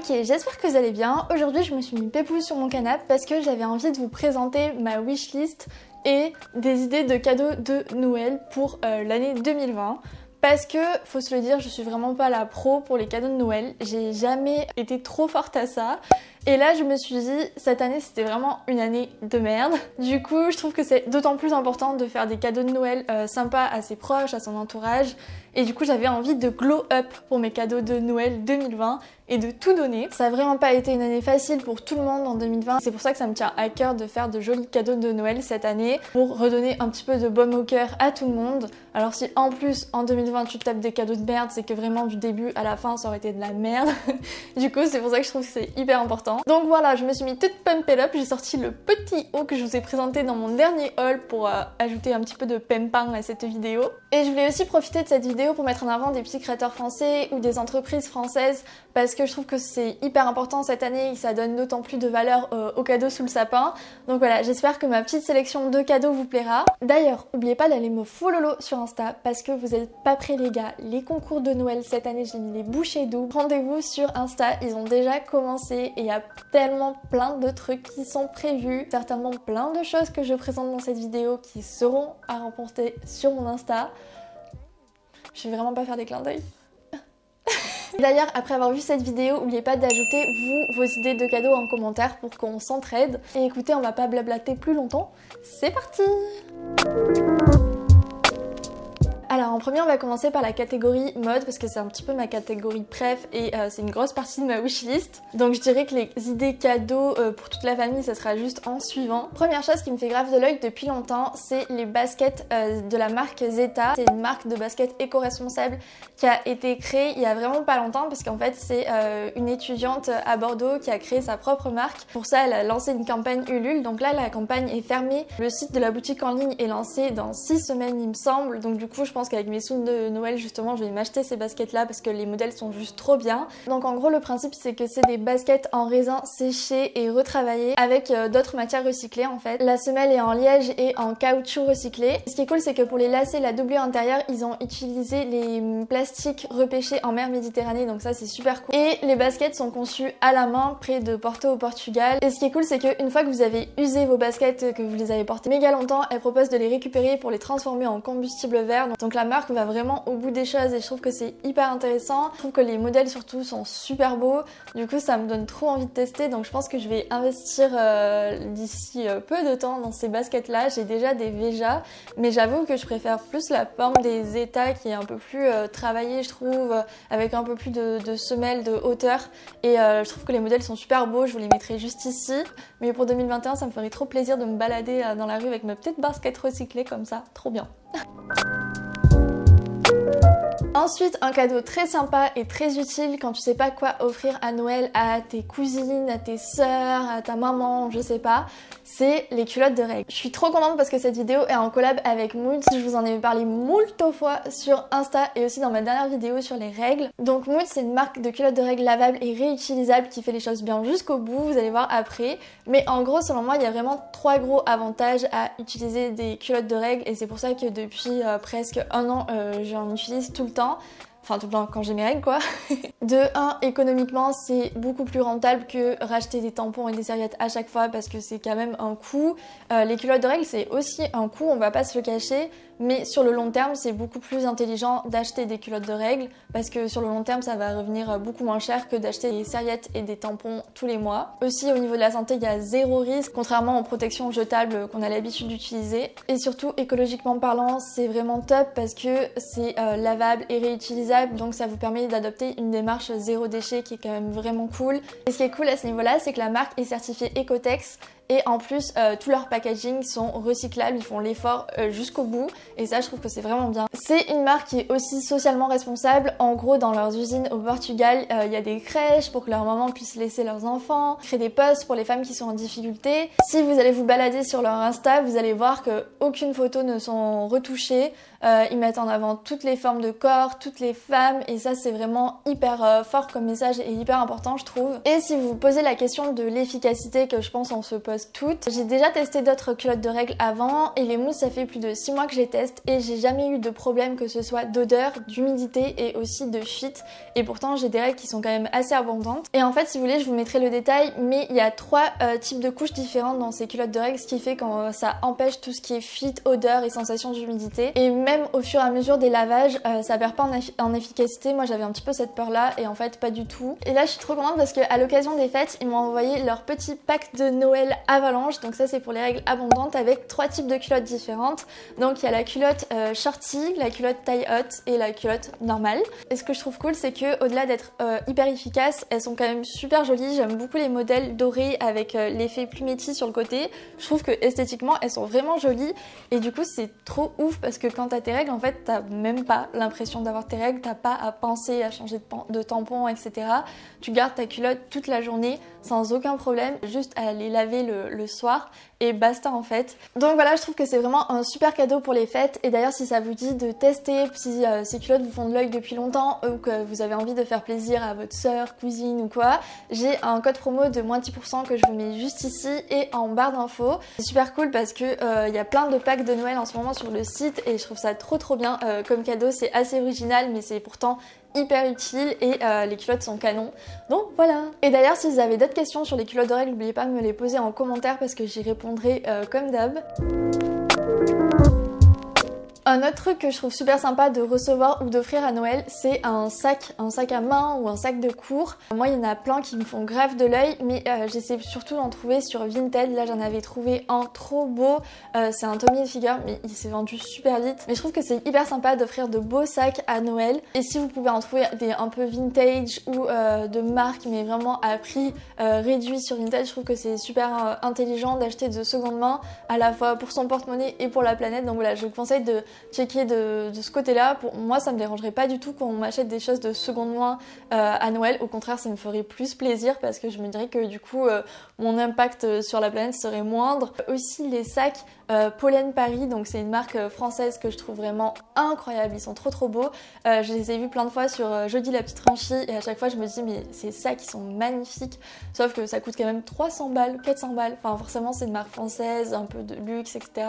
Ok, j'espère que vous allez bien. Aujourd'hui je me suis mis pépouze sur mon canapé parce que j'avais envie de vous présenter ma wishlist et des idées de cadeaux de Noël pour l'année 2020. Parce que, faut se le dire, je suis vraiment pas la pro pour les cadeaux de Noël. J'ai jamais été trop forte à ça. Et là, je me suis dit, cette année, c'était vraiment une année de merde. Du coup, je trouve que c'est d'autant plus important de faire des cadeaux de Noël sympas à ses proches, à son entourage. Et du coup, j'avais envie de glow up pour mes cadeaux de Noël 2020 et de tout donner. Ça a vraiment pas été une année facile pour tout le monde en 2020. C'est pour ça que ça me tient à cœur de faire de jolis cadeaux de Noël cette année pour redonner un petit peu de baume au cœur à tout le monde. Alors si en plus, en 2020, tu tapes des cadeaux de merde, c'est que vraiment du début à la fin, ça aurait été de la merde. Du coup, c'est pour ça que je trouve que c'est hyper important. Donc voilà, je me suis mis toute pumped up. J'ai sorti le petit haul que je vous ai présenté dans mon dernier haul pour ajouter un petit peu de pimpin à cette vidéo. Et je voulais aussi profiter de cette vidéo pour mettre en avant des petits créateurs français ou des entreprises françaises parce que je trouve que c'est hyper important cette année et que ça donne d'autant plus de valeur aux cadeaux sous le sapin. Donc voilà, j'espère que ma petite sélection de cadeaux vous plaira. D'ailleurs, n'oubliez pas d'aller me follow sur Insta parce que vous n'êtes pas prêts les gars. Les concours de Noël cette année, j'ai mis les bouchées doubles. Rendez-vous sur Insta, ils ont déjà commencé et il y a tellement plein de trucs qui sont prévus. Certainement plein de choses que je présente dans cette vidéo qui seront à remporter sur mon Insta. Je vais vraiment pas faire des clins d'œil. D'ailleurs, après avoir vu cette vidéo, n'oubliez pas d'ajouter vos idées de cadeaux en commentaire pour qu'on s'entraide. Et écoutez, on va pas blablater plus longtemps. C'est parti! Alors en premier on va commencer par la catégorie mode parce que c'est un petit peu ma catégorie préf et c'est une grosse partie de ma wishlist. Donc je dirais que les idées cadeaux pour toute la famille ça sera juste en suivant. Première chose qui me fait grave de l'œil depuis longtemps, c'est les baskets de la marque Zeta. C'est une marque de basket éco-responsable qui a été créée il y a vraiment pas longtemps parce qu'en fait c'est une étudiante à Bordeaux qui a créé sa propre marque. Pour ça elle a lancé une campagne Ulule, donc là la campagne est fermée. Le site de la boutique en ligne est lancé dans 6 semaines il me semble, donc du coup je pense qu'avec mes sous de Noël justement je vais m'acheter ces baskets là parce que les modèles sont juste trop bien. Donc en gros le principe c'est que c'est des baskets en raisin séché et retravaillé avec d'autres matières recyclées en fait. La semelle est en liège et en caoutchouc recyclé. Ce qui est cool c'est que pour les lacets, la doublure intérieure ils ont utilisé les plastiques repêchés en mer Méditerranée, donc ça c'est super cool. Et les baskets sont conçues à la main près de Porto au Portugal. Et ce qui est cool c'est qu'une fois que vous avez usé vos baskets, que vous les avez portées méga longtemps, elles proposent de les récupérer pour les transformer en combustible vert. Donc la marque va vraiment au bout des choses et je trouve que c'est hyper intéressant. Je trouve que les modèles surtout sont super beaux. Du coup ça me donne trop envie de tester, donc je pense que je vais investir d'ici peu de temps dans ces baskets là. J'ai déjà des Veja mais j'avoue que je préfère plus la forme des Zeta qui est un peu plus travaillée je trouve, avec un peu plus de semelles, de hauteur et je trouve que les modèles sont super beaux. Je vous les mettrai juste ici, mais pour 2021 ça me ferait trop plaisir de me balader dans la rue avec ma petite basket recyclée comme ça, trop bien. Ensuite, un cadeau très sympa et très utile quand tu sais pas quoi offrir à Noël à tes cousines, à tes sœurs, à ta maman, je sais pas, c'est les culottes de règles. Je suis trop contente parce que cette vidéo est en collab avec Mood. Je vous en ai parlé moult fois sur Insta et aussi dans ma dernière vidéo sur les règles. Donc Mood c'est une marque de culottes de règles lavables et réutilisables qui fait les choses bien jusqu'au bout, vous allez voir après. Mais en gros selon moi il y a vraiment 3 gros avantages à utiliser des culottes de règles et c'est pour ça que depuis presque un an j'en utilise tout le temps. Enfin tout le temps quand j'ai mes règles quoi. De 1, économiquement c'est beaucoup plus rentable que racheter des tampons et des serviettes à chaque fois parce que c'est quand même un coût. Les culottes de règles c'est aussi un coût, on va pas se le cacher, mais sur le long terme c'est beaucoup plus intelligent d'acheter des culottes de règles parce que sur le long terme ça va revenir beaucoup moins cher que d'acheter des serviettes et des tampons tous les mois. Aussi au niveau de la santé il y a zéro risque contrairement aux protections jetables qu'on a l'habitude d'utiliser. Et surtout écologiquement parlant c'est vraiment top parce que c'est lavable et réutilisable, donc ça vous permet d'adopter une démarche zéro déchet qui est quand même vraiment cool. Et ce qui est cool à ce niveau là c'est que la marque est certifiée Ecotex et en plus tous leurs packaging sont recyclables, ils font l'effort jusqu'au bout et ça je trouve que c'est vraiment bien. C'est une marque qui est aussi socialement responsable. En gros dans leurs usines au Portugal il y a des crèches pour que leurs mamans puissent laisser leurs enfants, créer des postes pour les femmes qui sont en difficulté. Si vous allez vous balader sur leur Insta vous allez voir que aucune photo ne sont retouchées. Ils mettent en avant toutes les formes de corps, toutes les femmes et ça c'est vraiment hyper fort comme message et hyper important je trouve. Et si vous vous posez la question de l'efficacité que je pense on se pose mousseuses toutes. J'ai déjà testé d'autres culottes de règles avant et les mousses ça fait plus de 6 mois que je les teste et j'ai jamais eu de problème que ce soit d'odeur, d'humidité et aussi de fuite, et pourtant j'ai des règles qui sont quand même assez abondantes. Et en fait si vous voulez je vous mettrai le détail, mais il y a 3 types de couches différentes dans ces culottes de règles, ce qui fait que ça empêche tout ce qui est fuite, odeur et sensation d'humidité, et même au fur et à mesure des lavages ça perd pas en efficacité. Moi j'avais un petit peu cette peur là et en fait pas du tout. Et là je suis trop contente parce qu'à l'occasion des fêtes ils m'ont envoyé leur petit pack de Noël Avalanche, donc ça c'est pour les règles abondantes, avec 3 types de culottes différentes. Donc il y a la culotte shorty, la culotte taille haute et la culotte normale. Et ce que je trouve cool c'est que au-delà d'être hyper efficaces, elles sont quand même super jolies. J'aime beaucoup les modèles dorés avec l'effet plumetis sur le côté. Je trouve que esthétiquement elles sont vraiment jolies et du coup c'est trop ouf parce que quand t'as tes règles en fait t'as même pas l'impression d'avoir tes règles, t'as pas à penser à changer de tampon etc. Tu gardes ta culotte toute la journée sans aucun problème, juste à les laver le soir et basta en fait. Donc voilà, je trouve que c'est vraiment un super cadeau pour les fêtes. Et d'ailleurs si ça vous dit de tester, si ces culottes vous font de l'œil depuis longtemps ou que vous avez envie de faire plaisir à votre soeur, cousine ou quoi, j'ai un code promo de moins 10% que je vous mets juste ici et en barre d'infos. C'est super cool parce que y a plein de packs de Noël en ce moment sur le site et je trouve ça trop bien comme cadeau. C'est assez original mais c'est pourtant hyper utile et les culottes sont canon. Donc voilà. Et d'ailleurs si vous avez d'autres questions sur les culottes de règles, n'oubliez pas de me les poser en commentaire parce que j'y répondrai comme d'hab. Un autre truc que je trouve super sympa de recevoir ou d'offrir à Noël, c'est un sac à main ou un sac de cours. Moi il y en a plein qui me font grave de l'œil, mais j'essaie surtout d'en trouver sur Vinted. Là j'en avais trouvé un trop beau, c'est un Tommy Hilfiger mais il s'est vendu super vite. Mais je trouve que c'est hyper sympa d'offrir de beaux sacs à Noël. Et si vous pouvez en trouver des un peu vintage ou de marque mais vraiment à prix réduit sur Vinted, je trouve que c'est super intelligent d'acheter de seconde main à la fois pour son porte-monnaie et pour la planète. Donc voilà, je vous conseille de checker de ce côté là. Pour moi ça me dérangerait pas du tout qu'on m'achète des choses de seconde main à Noël, au contraire ça me ferait plus plaisir parce que je me dirais que du coup mon impact sur la planète serait moindre. Aussi les sacs Pollen Paris, donc c'est une marque française que je trouve vraiment incroyable, ils sont trop beaux. Je les ai vus plein de fois sur Jeudi la petite franchise et à chaque fois je me dis mais ces sacs ils sont magnifiques, sauf que ça coûte quand même 300 balles, 400 balles, enfin forcément c'est une marque française, un peu de luxe etc.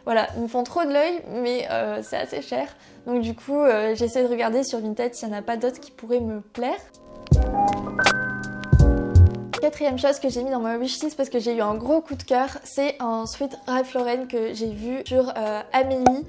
Voilà, ils me font trop de l'œil mais c'est assez cher, donc du coup j'essaie de regarder sur Vinted s'il n'y en a pas d'autres qui pourraient me plaire. Quatrième chose que j'ai mis dans ma wishlist parce que j'ai eu un gros coup de cœur, c'est un sweat Ralph Lauren que j'ai vu sur Amélie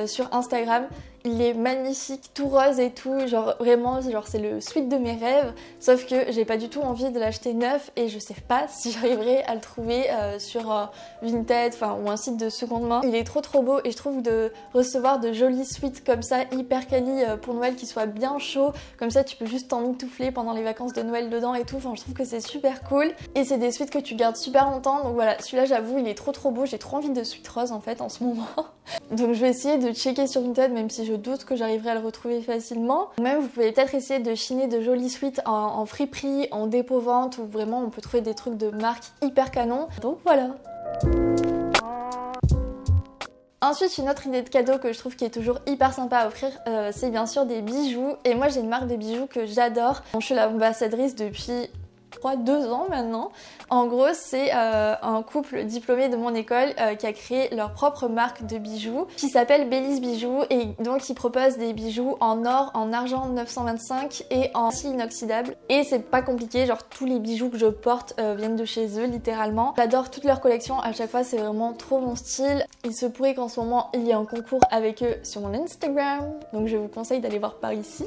sur Instagram. Il est magnifique, tout rose et tout, genre vraiment, genre c'est le sweat de mes rêves, sauf que j'ai pas du tout envie de l'acheter neuf et je sais pas si j'arriverai à le trouver sur Vinted, enfin ou un site de seconde main. Il est trop beau et je trouve de recevoir de jolis sweats comme ça, hyper quali pour Noël, qui soient bien chauds, comme ça tu peux juste t'emmitoufler pendant les vacances de Noël dedans et tout, enfin je trouve que c'est super cool. Et c'est des sweats que tu gardes super longtemps, donc voilà, celui-là j'avoue il est trop beau, j'ai trop envie de sweat rose en fait en ce moment. Donc je vais essayer de checker sur Vinted même si je doute que j'arriverai à le retrouver facilement. Même vous pouvez peut-être essayer de chiner de jolis sweats en friperie, en dépôt-vente, où vraiment on peut trouver des trucs de marque hyper canon. Donc voilà. Ensuite, une autre idée de cadeau que je trouve qui est toujours hyper sympa à offrir, c'est bien sûr des bijoux. Et moi j'ai une marque de bijoux que j'adore. Je suis l'ambassadrice depuis 2 ans maintenant. En gros c'est un couple diplômé de mon école qui a créé leur propre marque de bijoux qui s'appelle Belize Bijoux, et donc ils proposent des bijoux en or, en argent 925 et en acier inoxydable, et c'est pas compliqué, genre tous les bijoux que je porte viennent de chez eux littéralement. J'adore toute leur collection, à chaque fois c'est vraiment trop mon style. Il se pourrait qu'en ce moment il y ait un concours avec eux sur mon Instagram, donc je vous conseille d'aller voir par ici.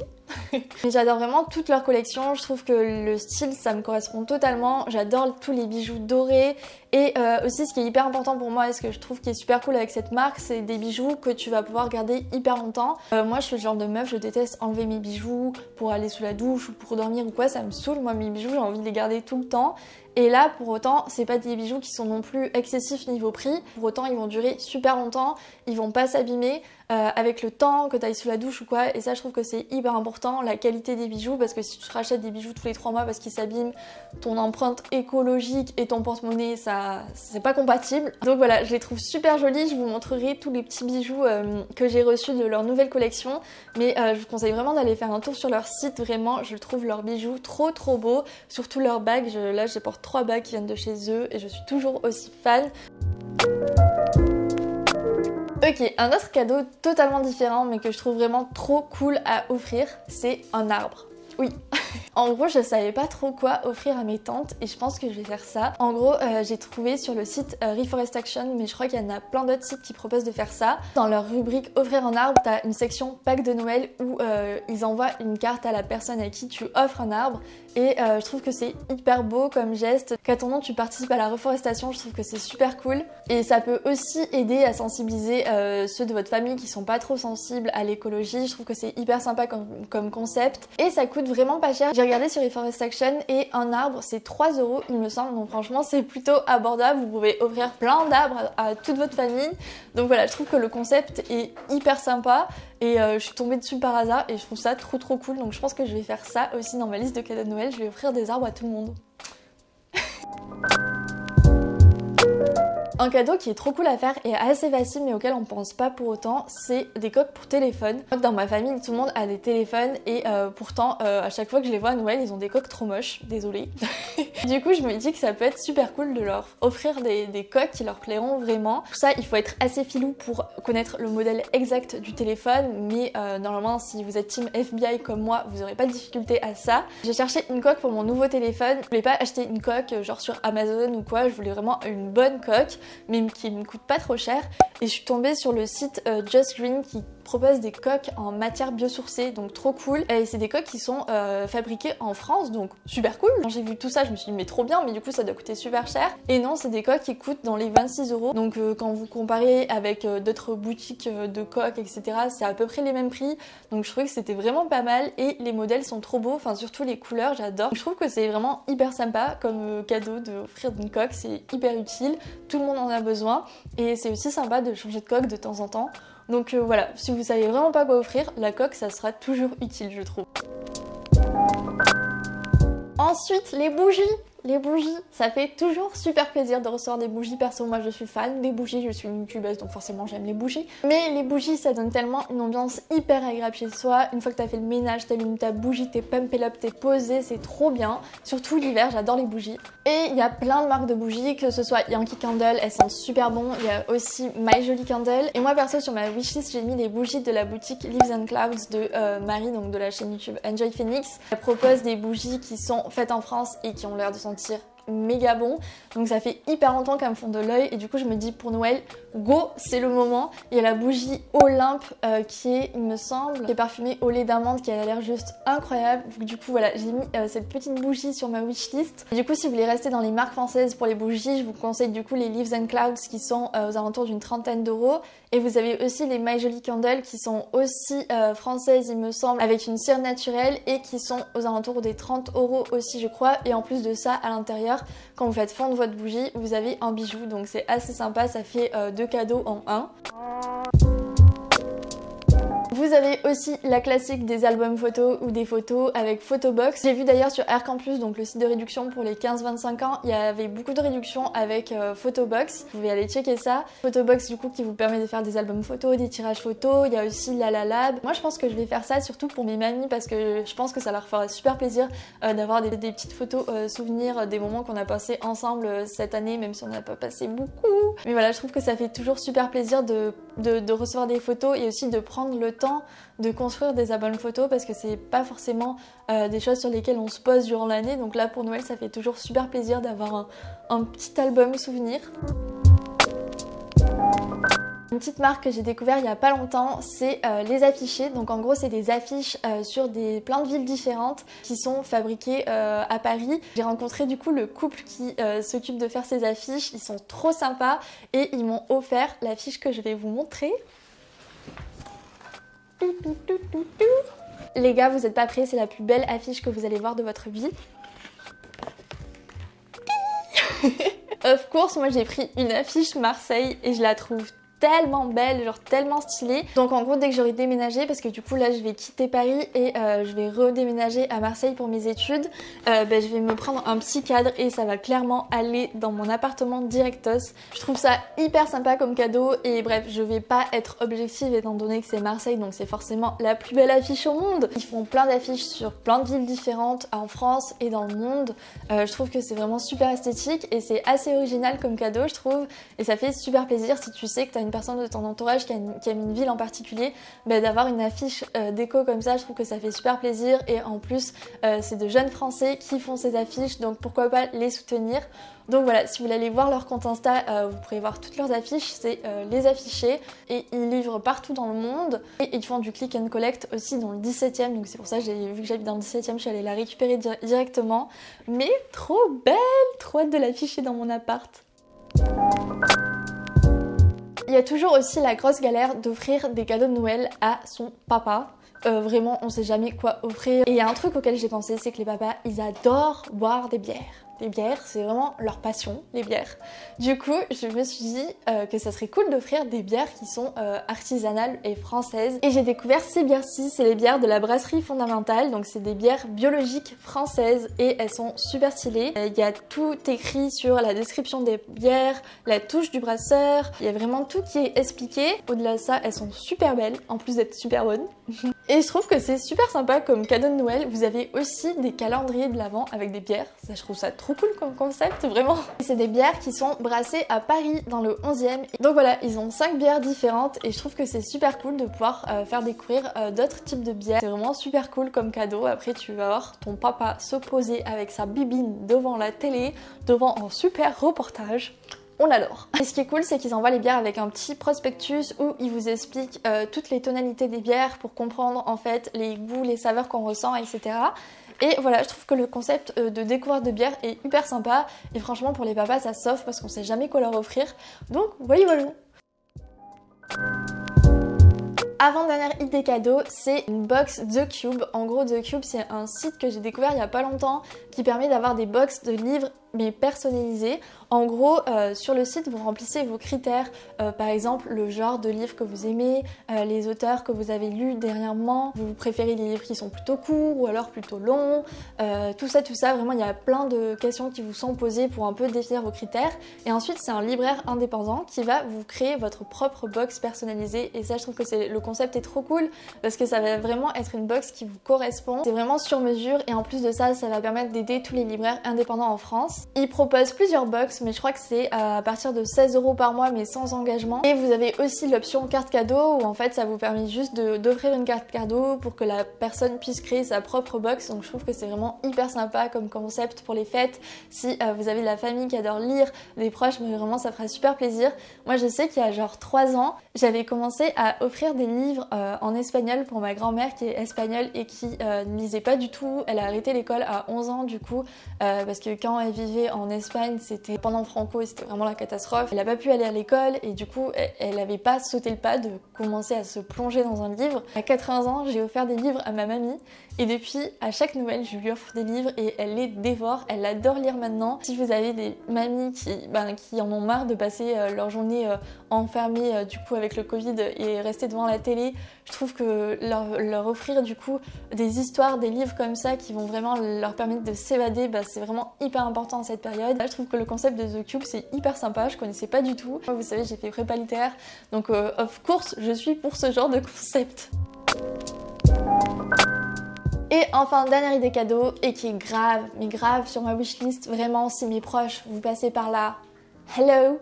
Mais j'adore vraiment toute leur collection, je trouve que le style ça me correspond totalement, j'adore tous les bijoux dorés. Et aussi ce qui est hyper important pour moi et ce que je trouve qui est super cool avec cette marque, c'est des bijoux que tu vas pouvoir garder hyper longtemps. Moi je suis le genre de meuf, je déteste enlever mes bijoux pour aller sous la douche ou pour dormir ou quoi, ça me saoule. Moi mes bijoux j'ai envie de les garder tout le temps. Et là pour autant c'est pas des bijoux qui sont non plus excessifs niveau prix, pour autant ils vont durer super longtemps, ils vont pas s'abîmer avec le temps que tu ailles sous la douche ou quoi. Et ça je trouve que c'est hyper important, la qualité des bijoux, parce que si tu te rachètes des bijoux tous les 3 mois parce qu'ils s'abîment, ton empreinte écologique et ton porte-monnaie ça c'est pas compatible. Donc voilà, je les trouve super jolis, je vous montrerai tous les petits bijoux que j'ai reçus de leur nouvelle collection, mais je vous conseille vraiment d'aller faire un tour sur leur site, vraiment je trouve leurs bijoux trop beaux, surtout leurs bagues, là je les porte 3 bagues qui viennent de chez eux et je suis toujours aussi fan. Ok, un autre cadeau totalement différent mais que je trouve vraiment trop cool à offrir, c'est un arbre. Oui. En gros, je savais pas trop quoi offrir à mes tantes et je pense que je vais faire ça. En gros, j'ai trouvé sur le site Reforest Action, mais je crois qu'il y en a plein d'autres sites qui proposent de faire ça. Dans leur rubrique offrir un arbre, t'as une section pack de Noël où ils envoient une carte à la personne à qui tu offres un arbre et je trouve que c'est hyper beau comme geste. Qu'à ton nom tu participes à la reforestation, je trouve que c'est super cool et ça peut aussi aider à sensibiliser ceux de votre famille qui sont pas trop sensibles à l'écologie. Je trouve que c'est hyper sympa comme concept et ça coûte vraiment pas cher. J'ai regardé sur Reforest Action et un arbre c'est 3 € il me semble, donc franchement c'est plutôt abordable. Vous pouvez offrir plein d'arbres à toute votre famille, donc voilà, je trouve que le concept est hyper sympa et je suis tombée dessus par hasard et je trouve ça trop cool, donc je pense que je vais faire ça aussi dans ma liste de cadeaux de Noël. Je vais offrir des arbres à tout le monde. Un cadeau qui est trop cool à faire et assez facile mais auquel on pense pas pour autant, c'est des coques pour téléphone. Dans ma famille, tout le monde a des téléphones et pourtant à chaque fois que je les vois à Noël, ils ont des coques trop moches, désolée. Du coup, je me dis que ça peut être super cool de leur offrir des coques qui leur plairont vraiment. Pour ça, il faut être assez filou pour connaître le modèle exact du téléphone, mais normalement, si vous êtes team FBI comme moi, vous n'aurez pas de difficulté à ça. J'ai cherché une coque pour mon nouveau téléphone. Je voulais pas acheter une coque genre sur Amazon ou quoi, je voulais vraiment une bonne coque mais qui me coûte pas trop cher et je suis tombée sur le site Just Green qui propose des coques en matière biosourcée, donc trop cool. Et c'est des coques qui sont fabriquées en France, donc super cool. Quand j'ai vu tout ça, je me suis dit mais trop bien, mais du coup ça doit coûter super cher. Et non, c'est des coques qui coûtent dans les 26 €. Donc quand vous comparez avec d'autres boutiques de coques, etc., c'est à peu près les mêmes prix. Donc je trouvais que c'était vraiment pas mal et les modèles sont trop beaux, enfin surtout les couleurs, j'adore. Je trouve que c'est vraiment hyper sympa comme cadeau d'offrir une coque, c'est hyper utile, tout le monde en a besoin et c'est aussi sympa de changer de coque de temps en temps. Donc voilà, si vous savez vraiment pas quoi offrir, la coque ça sera toujours utile je trouve. Ensuite, les bougies. Les bougies, ça fait toujours super plaisir de recevoir des bougies. Perso, moi je suis fan des bougies, je suis une youtubeuse donc forcément j'aime les bougies. Mais les bougies ça donne tellement une ambiance hyper agréable chez soi. Une fois que t'as fait le ménage, t'allumes ta bougie, t'es pumped up, t'es posé, c'est trop bien. Surtout l'hiver, j'adore les bougies. Et il y a plein de marques de bougies, que ce soit Yankee Candle, elles sentent super bon. Il y a aussi My Jolie Candle. Et moi perso sur ma wishlist j'ai mis les bougies de la boutique Leaves and Clouds de Marie, donc de la chaîne YouTube Enjoy Phoenix. Elle propose des bougies qui sont faites en France et qui ont l'air de sentir méga bon, donc ça fait hyper longtemps qu'elles me font de l'œil et du coup je me dis pour Noël, go, c'est le moment. Il y a la bougie Olympe qui est, il me semble, qui est parfumée au lait d'amande qui a l'air juste incroyable. Donc, du coup voilà, j'ai mis cette petite bougie sur ma wishlist. Du coup si vous voulez rester dans les marques françaises pour les bougies, je vous conseille du coup les Leaves and Clouds qui sont aux alentours d'une 30aine d'euros. Et vous avez aussi les My Jolie Candle qui sont aussi françaises il me semble, avec une cire naturelle et qui sont aux alentours des 30 € aussi je crois. Et en plus de ça à l'intérieur, quand vous faites fondre votre bougie, vous avez un bijou, donc c'est assez sympa, ça fait 2 cadeaux en un. Vous avez aussi la classique des albums photos ou des photos avec Photobox. J'ai vu d'ailleurs sur Air Campus, donc le site de réduction pour les 15-25 ans, il y avait beaucoup de réductions avec Photobox. Vous pouvez aller checker ça. Photobox du coup qui vous permet de faire des albums photos, des tirages photos. Il y a aussi La La Lab. Moi je pense que je vais faire ça surtout pour mes mamies parce que je pense que ça leur fera super plaisir d'avoir des petites photos souvenirs des moments qu'on a passés ensemble cette année, même si on n'a pas passé beaucoup. Mais voilà, je trouve que ça fait toujours super plaisir de recevoir des photos et aussi de prendre le temps de construire des albums photos parce que c'est pas forcément des choses sur lesquelles on se pose durant l'année. Donc là pour Noël ça fait toujours super plaisir d'avoir un petit album souvenir. Une petite marque que j'ai découvert il y a pas longtemps, c'est les affichés. Donc en gros c'est des affiches sur plein de villes différentes qui sont fabriquées à Paris. J'ai rencontré du coup le couple qui s'occupe de faire ces affiches, ils sont trop sympas et ils m'ont offert l'affiche que je vais vous montrer. Les gars, vous êtes pas prêts, c'est la plus belle affiche que vous allez voir de votre vie. Of course, moi j'ai pris une affiche Marseille et je la trouve tellement belle, genre tellement stylée. Donc en gros dès que j'aurai déménagé, parce que du coup là je vais quitter Paris et je vais redéménager à Marseille pour mes études, je vais me prendre un petit cadre et ça va clairement aller dans mon appartement directos. Je trouve ça hyper sympa comme cadeau et bref, je vais pas être objective étant donné que c'est Marseille, donc c'est forcément la plus belle affiche au monde. Ils font plein d'affiches sur plein de villes différentes en France et dans le monde. Je trouve que c'est vraiment super esthétique et c'est assez original comme cadeau je trouve, et ça fait super plaisir si tu sais que tu as une personne de ton entourage qui aime une ville en particulier, d'avoir une affiche déco comme ça. Je trouve que ça fait super plaisir et en plus c'est de jeunes Français qui font ces affiches, donc pourquoi pas les soutenir. Donc voilà, si vous voulez aller voir leur compte Insta, vous pourrez voir toutes leurs affiches, c'est Les Affichés, et ils livrent partout dans le monde et ils font du click and collect aussi dans le 17e, donc c'est pour ça que vu que j'habite dans le 17e, je suis allée la récupérer directement. Mais trop belle, trop hâte de l'afficher dans mon appart. Il y a toujours aussi la grosse galère d'offrir des cadeaux de Noël à son papa. Vraiment, on sait jamais quoi offrir. Et il y a un truc auquel j'ai pensé, c'est que les papas, ils adorent boire des bières. Les bières, c'est vraiment leur passion, les bières. Du coup, je me suis dit que ça serait cool d'offrir des bières qui sont artisanales et françaises. Et j'ai découvert ces bières-ci, c'est les bières de la brasserie fondamentale. Donc c'est des bières biologiques françaises et elles sont super stylées. Il y a tout écrit sur la description des bières, la touche du brasseur. Il y a vraiment tout qui est expliqué. Au-delà de ça, elles sont super belles, en plus d'être super bonnes. Et je trouve que c'est super sympa comme cadeau de Noël. Vous avez aussi des calendriers de l'Avent avec des bières. Ça, je trouve ça trop cool comme concept, vraiment. C'est des bières qui sont brassées à Paris dans le 11e. Donc voilà, ils ont 5 bières différentes et je trouve que c'est super cool de pouvoir faire découvrir d'autres types de bières. C'est vraiment super cool comme cadeau. Après, tu vas voir ton papa se poser avec sa bibine devant la télé, devant un super reportage. On adore. Et ce qui est cool, c'est qu'ils envoient les bières avec un petit prospectus où ils vous expliquent toutes les tonalités des bières pour comprendre en fait les goûts, les saveurs qu'on ressent, etc. Et voilà, je trouve que le concept de découverte de bière est hyper sympa. Et franchement, pour les papas, ça s'offre parce qu'on sait jamais quoi leur offrir. Donc, voilà. Avant-dernière idée cadeau, c'est une box The Cube. En gros, The Cube, c'est un site que j'ai découvert il y a pas longtemps qui permet d'avoir des box de livres mais personnalisés. En gros, sur le site, vous remplissez vos critères, par exemple le genre de livre que vous aimez, les auteurs que vous avez lus dernièrement, vous préférez les livres qui sont plutôt courts ou alors plutôt longs, tout ça, vraiment il y a plein de questions qui vous sont posées pour un peu définir vos critères. Et ensuite, c'est un libraire indépendant qui va vous créer votre propre box personnalisée, et ça, je trouve que le concept est trop cool parce que ça va vraiment être une box qui vous correspond. C'est vraiment sur mesure et en plus de ça, ça va permettre d'aider tous les libraires indépendants en France. Ils proposent plusieurs box, mais je crois que c'est à partir de 16 € par mois mais sans engagement. Et vous avez aussi l'option carte cadeau où en fait ça vous permet juste d'offrir une carte cadeau pour que la personne puisse créer sa propre box. Donc je trouve que c'est vraiment hyper sympa comme concept pour les fêtes. Si vous avez de la famille qui adore lire, des proches, mais vraiment ça fera super plaisir. Moi je sais qu'il y a genre 3 ans, j'avais commencé à offrir des livres en espagnol pour ma grand-mère qui est espagnole et qui ne lisait pas du tout. Elle a arrêté l'école à 11 ans du coup parce que quand elle vivait en Espagne, c'était pendant Franco et c'était vraiment la catastrophe. Elle n'a pas pu aller à l'école et du coup elle n'avait pas sauté le pas de commencer à se plonger dans un livre. À 80 ans, j'ai offert des livres à ma mamie et depuis, à chaque Noël, je lui offre des livres et elle les dévore. Elle adore lire maintenant. Si vous avez des mamies qui en ont marre de passer leur journée enfermées du coup avec le Covid et rester devant la télé, je trouve que leur offrir du coup des histoires, des livres comme ça qui vont vraiment leur permettre de s'évader, c'est vraiment hyper important en cette période. Là, je trouve que le concept de The Cube c'est hyper sympa, je connaissais pas du tout. Moi, vous savez, j'ai fait prépa littéraire, donc of course je suis pour ce genre de concept. Et enfin, dernière idée cadeau, et qui est grave, mais grave sur ma wishlist, vraiment si mes proches vous passez par là, hello.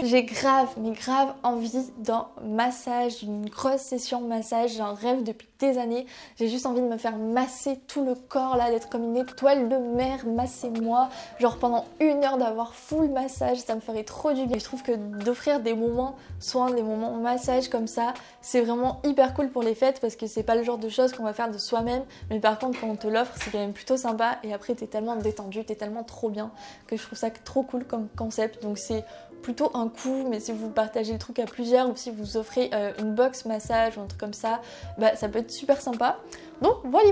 J'ai grave, mais grave envie d'un massage, d'une grosse session massage. J'ai un rêve depuis des années. J'ai juste envie de me faire masser tout le corps là, d'être comme une étoile de mer, massez-moi. Genre pendant 1 heure d'avoir full massage, ça me ferait trop du bien. Je trouve que d'offrir des moments soins, des moments massage comme ça, c'est vraiment hyper cool pour les fêtes parce que c'est pas le genre de choses qu'on va faire de soi-même. Mais par contre, quand on te l'offre, c'est quand même plutôt sympa. Et après, t'es tellement détendu, t'es tellement trop bien que je trouve ça trop cool comme concept. Donc c'est plutôt un coup, mais si vous partagez le truc à plusieurs ou si vous offrez une box massage ou un truc comme ça, ça peut être super sympa. Donc voilà.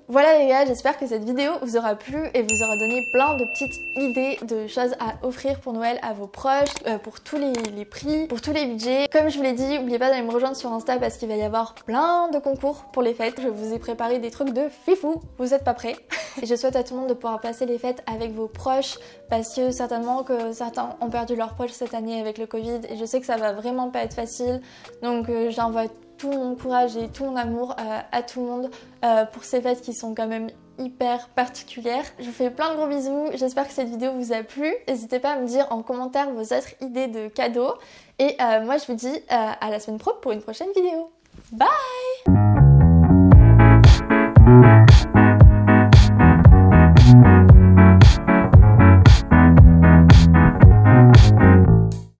Voilà les gars, j'espère que cette vidéo vous aura plu et vous aura donné plein de petites idées de choses à offrir pour Noël à vos proches, pour tous les prix, pour tous les budgets. Comme je vous l'ai dit, n'oubliez pas d'aller me rejoindre sur Insta parce qu'il va y avoir plein de concours pour les fêtes. Je vous ai préparé des trucs de fifou, vous êtes pas prêts. Et je souhaite à tout le monde de pouvoir passer les fêtes avec vos proches parce que certainement que certains ont perdu leurs proches cette année avec le Covid et je sais que ça va vraiment pas être facile. Donc j'envoie tout mon courage et tout mon amour à tout le monde pour ces fêtes qui sont quand même hyper particulières. Je vous fais plein de gros bisous, j'espère que cette vidéo vous a plu. N'hésitez pas à me dire en commentaire vos autres idées de cadeaux. Et moi je vous dis à la semaine pro pour une prochaine vidéo. Bye!